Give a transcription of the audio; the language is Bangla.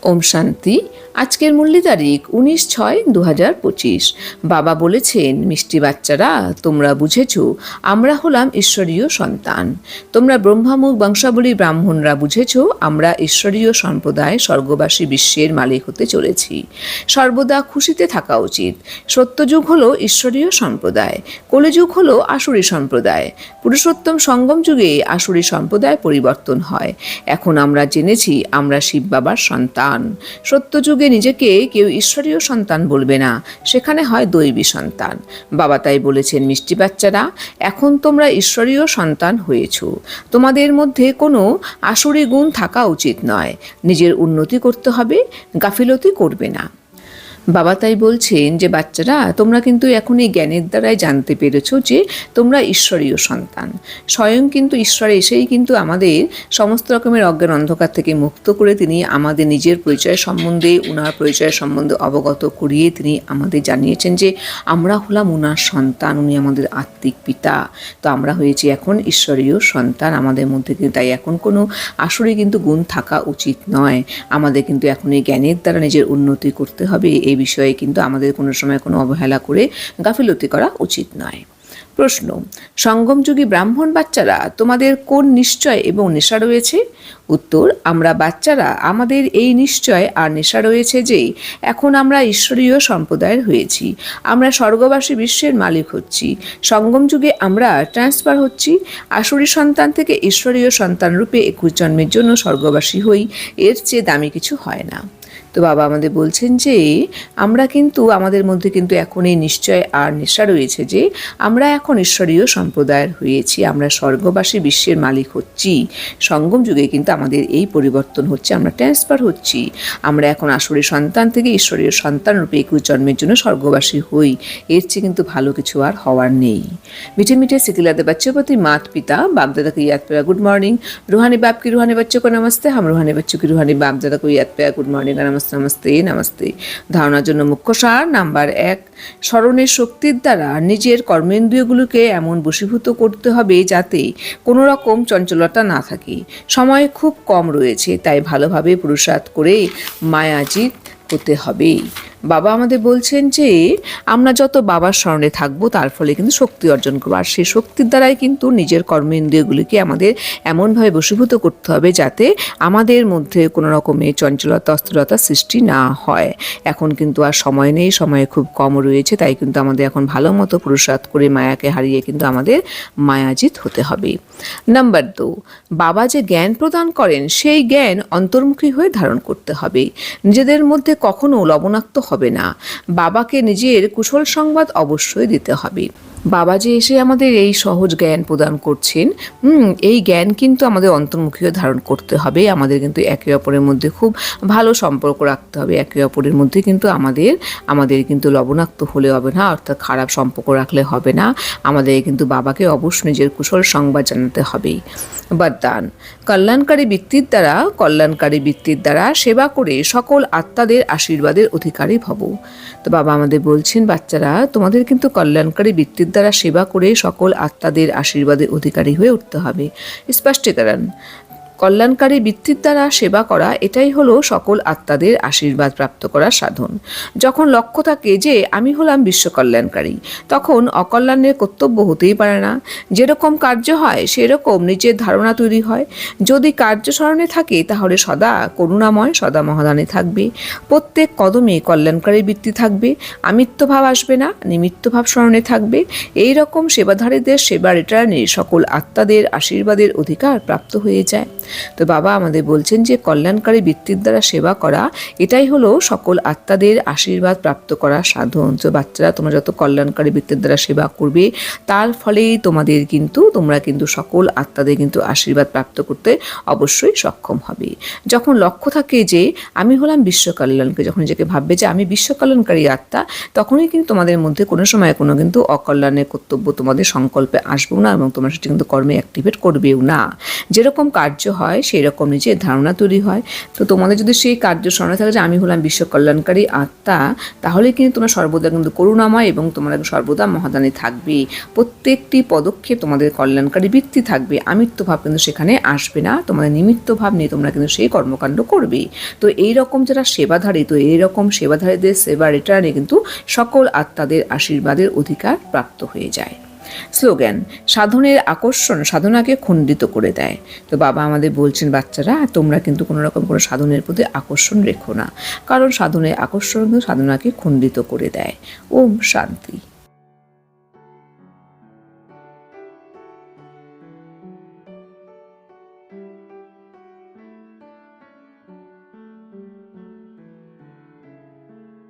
ওম শান্তি। আজকের মূল্য তারিখ 19/6/2025। বাবা বলেছেন, মিষ্টি বাচ্চারা, তোমরা বুঝেছ আমরা হলাম ঈশ্বরীয় সন্তান। তোমরা ব্রহ্মামুখ বংশাবলী ব্রাহ্মণরা বুঝেছ আমরা ঈশ্বরীয় সম্প্রদায় স্বর্গবাসী বিশ্বের মালিক হতে চলেছি। সর্বদা খুশিতে থাকা উচিত। সত্যযুগ হলো ঈশ্বরীয় সম্প্রদায়, কলিযুগ হলো আসুরি সম্প্রদায়। পুরুষোত্তম সঙ্গম যুগে আসুরি সম্প্রদায় পরিবর্তন হয়। এখন আমরা জেনেছি আমরা শিব বাবার সন্তান। সত্যযুগে নিজেকে কেউ ঈশ্বরীয় সন্তান বলবে না, সেখানে হয় দৈবী সন্তান। বাবা তাই বলেছেন, মিষ্টি বাচ্চারা, এখন তোমরা ঈশ্বরীয় সন্তান হয়েছ। তোমাদের মধ্যে কোনো আসুরি গুণ থাকা উচিত নয়। নিজের উন্নতি করতে হবে, গাফিলতি করবে না। বাবা তাই বলছেন যে বাচ্চারা, তোমরা কিন্তু এখন এই জ্ঞানের দ্বারাই জানতে পেরেছ যে তোমরা ঈশ্বরীয় সন্তান। স্বয়ং কিন্তু ঈশ্বর এসেই কিন্তু আমাদের সমস্ত রকমের অজ্ঞান অন্ধকার থেকে মুক্ত করে তিনি আমাদের নিজের পরিচয় সম্বন্ধে, উনার পরিচয় সম্বন্ধে অবগত করিয়ে তিনি আমাদের জানিয়েছেন যে আমরা হলাম উনার সন্তান, উনি আমাদের আত্মিক পিতা। তো আমরা হয়েছি এখন ঈশ্বরীয় সন্তান। আমাদের মধ্যে কিন্তু তাই এখন কোনো আসরে কিন্তু গুণ থাকা উচিত নয়। আমাদের কিন্তু এখন এই জ্ঞানের দ্বারা নিজের উন্নতি করতে হবে। এই বিষয়ে কিন্তু আমাদের কোনো সময় কোনো অবহেলা করে গাফিলতি করা উচিত নয়। প্রশ্ন, সঙ্গমযুগী ব্রাহ্মণ বাচ্চারা, তোমাদের কোন নিশ্চয় এবং নেশা রয়েছে? উত্তর, আমরা বাচ্চারা আমাদের এই নিশ্চয় আর নেশা রয়েছে যে এখন আমরা ঈশ্বরীয় সম্প্রদায়ের হয়েছি। আমরা স্বর্গবাসী বিশ্বের মালিক হচ্ছি। সঙ্গম যুগে আমরা ট্রান্সফার হচ্ছি। আসুরি সন্তান থেকে ঈশ্বরীয় সন্তান রূপে 21 জন্মের জন্য স্বর্গবাসী হই। এর চেয়ে দামি কিছু হয় না। তো বাবা আমাদের বলছেন যে আমরা কিন্তু আমাদের মধ্যে কিন্তু এখন এই নিশ্চয় আর নেশা রয়েছে যে আমরা এখন ঈশ্বরীয় সম্প্রদায়ের হয়েছি। আমরা স্বর্গবাসী বিশ্বের মালিক হচ্ছি। সঙ্গম যুগে কিন্তু আমাদের এই পরিবর্তন হচ্ছে, আমরা ট্রান্সফার হচ্ছি। আমরা এখন আসুরি সন্তান থেকে ঈশ্বরীয় সন্তান রূপে 21 জন্মের জন্য স্বর্গবাসী হই। এর চেয়ে কিন্তু ভালো কিছু আর হওয়ার নেই। মিঠে মিঠे सिकिलादे बच्चों प्रति मात पिता बाप दादा को याद प्यारा गुड मॉर्निंग। रूहानी बाप की रूहानी बच्चों को नमस्ते। हम रूहानी बच्चों की रूहानी बाप दादा को याद प्यारा गुड मॉर्निंग नमस्ते नमस्ते नमस्ते। ধারণার জন্য মুখ্য সার নাম্বার 1, স্মরণের শক্তির দ্বারা নিজের কর্মেন্দ্রিয়গুলোকে এমন বশীভূত করতে হবে যাতে কোনো রকম চঞ্চলতা না থাকে। সময় খুব কম রয়েছে, তাই ভালোভাবে পুরুষার্থ করে মায়াজিত হতে হবে। বাবা আমাদের বলছেন যে আমরা যত বাবার স্মরণে থাকবো তার ফলে কিন্তু শক্তি অর্জন করবো, আর সেই শক্তির দ্বারাই কিন্তু নিজের কর্মেন্দ্রিয়গুলিকে আমাদের এমনভাবে বশীভূত করতে হবে যাতে আমাদের মধ্যে কোনো রকমের চঞ্চলতা অস্থিরতা সৃষ্টি না হয়। এখন কিন্তু আর সময় নেই, সময় খুব কম রয়েছে, তাই কিন্তু আমাদের এখন ভালো মতো পুরুষার্থ করে মায়াকে হারিয়ে কিন্তু আমাদের মায়াজিত হতে হবে। নাম্বার 2, বাবা যে জ্ঞান প্রদান করেন সেই জ্ঞান অন্তর্মুখী হয়ে ধারণ করতে হবে। নিজেদের মধ্যে কখনো লবণাক্ত হবে না। বাবাকে নিজের কুশল সংবাদ অবশ্যই দিতে হবে। বাবা যে এসে আমাদের এই সহজ জ্ঞান প্রদান করছেন, এই জ্ঞান কিন্তু আমাদের অন্তর্মুখীও ধারণ করতে হবে। আমাদের কিন্তু একে অপরের মধ্যে খুব ভালো সম্পর্ক রাখতে হবে। একে অপরের মধ্যে কিন্তু আমাদের কিন্তু লবণাক্ত হলে হবে না, অর্থাৎ খারাপ সম্পর্ক রাখলে হবে না। আমাদের কিন্তু বাবাকে অবশ্যই নিজের কুশল সংবাদ জানাতে হবে। বরদান, কল্যাণকারী বৃত্তির দ্বারা সেবা করে সকল আত্মাদের আশীর্বাদের অধিকারী ভব। তো বাবা আমাদের বলছেন, বাচ্চারা, তোমাদের কিন্তু কল্যাণকারী বৃত্তির দ্বারা সেবা করে সকল আত্মাদের আশীর্বাদের অধিকারী হয়ে উঠতে হবে। স্পষ্টীকরণ, কল্যাণকারী বৃত্তির দ্বারা সেবা করা এটাই হলো সকল আত্মাদের আশীর্বাদ প্রাপ্ত করার সাধন। যখন লক্ষ্য থাকে যে আমি হলাম বিশ্ব কল্যাণকারী, তখন অকল্যাণের কর্তব্য হতেই পারে না। যেরকম কার্য হয় সেরকম নিজের ধারণা তৈরি হয়। যদি কার্য স্মরণে থাকে তাহলে সদা করুণাময়, সদা মহাদানে থাকবে। প্রত্যেক কদমে কল্যাণকারী বৃত্তি থাকবে। আমিত্বভাব আসবে না, নিমিত্তভাব স্মরণে থাকবে। এই রকম সেবাধারীদের সেবা রিটার্নে সকল আত্মাদের আশীর্বাদের অধিকার প্রাপ্ত হয়ে যায়। তো বাবা আমাদের বলছেন যে কল্যাণকারী বৃত্তির দ্বারা সেবা করা এটাই হলো সকল আত্মাদের আশীর্বাদ প্রাপ্ত করার সাধন। তো বাচ্চারা, তোমরা যত কল্যাণকারী বৃত্তির দ্বারা সেবা করবে তার ফলেই তোমরা কিন্তু সকল আত্মাদের কিন্তু আশীর্বাদ প্রাপ্ত করতে অবশ্যই সক্ষম হবে। যখন লক্ষ্য থাকে যে আমি হলাম বিশ্ব কল্যাণকারী, যখন নিজেকে ভাববে যে আমি বিশ্ব কল্যাণকারী আত্মা, তখনই কিন্তু তোমাদের মধ্যে কোনো সময় কোনো কিন্তু অকল্যাণের কর্তব্য তোমাদের সংকল্পে আসবেও না এবং তোমরা সেটি কিন্তু কর্মে অ্যাক্টিভেট করবেও না। যেরকম কার্য হয়, সেই রকম নিজের ধারণা তৈরি হয়। তো তোমাদের যদি সেই কার্য স্মরণে থাকে যে আমি হলাম বিশ্ব কল্যাণকারী আত্মা, তাহলে কিন্তু তোমরা সর্বদা কিন্তু করুণাময় এবং তোমরা সর্বদা মহাদানী থাকবে। প্রত্যেকটি পদক্ষেপ তোমাদের কল্যাণকারী বৃত্তি থাকবে, আমিত্ব ভাব কিন্তু সেখানে আসবে না। তোমাদের নিমিত্ত ভাব নিয়ে তোমরা কিন্তু সেই কর্মকাণ্ড করবে। তো এই রকম যারা সেবাধারী, তো এইরকম সেবাধারীদের সেবা রিটার্নে কিন্তু সকল আত্মাদের আশীর্বাদের অধিকার প্রাপ্ত হয়ে যায়। স্লোগান: সাধনের আকর্ষণ সাধনাকে খণ্ডিত করে দেয়। তো বাবা আমাদের বলছেন, বাচ্চারা তোমরা কিন্তু কোনো রকম কোনো সাধনের প্রতি আকর্ষণ রেখো না, কারণ সাধনের আকর্ষণ কিন্তু সাধনাকে খণ্ডিত করে দেয়। ওম শান্তি।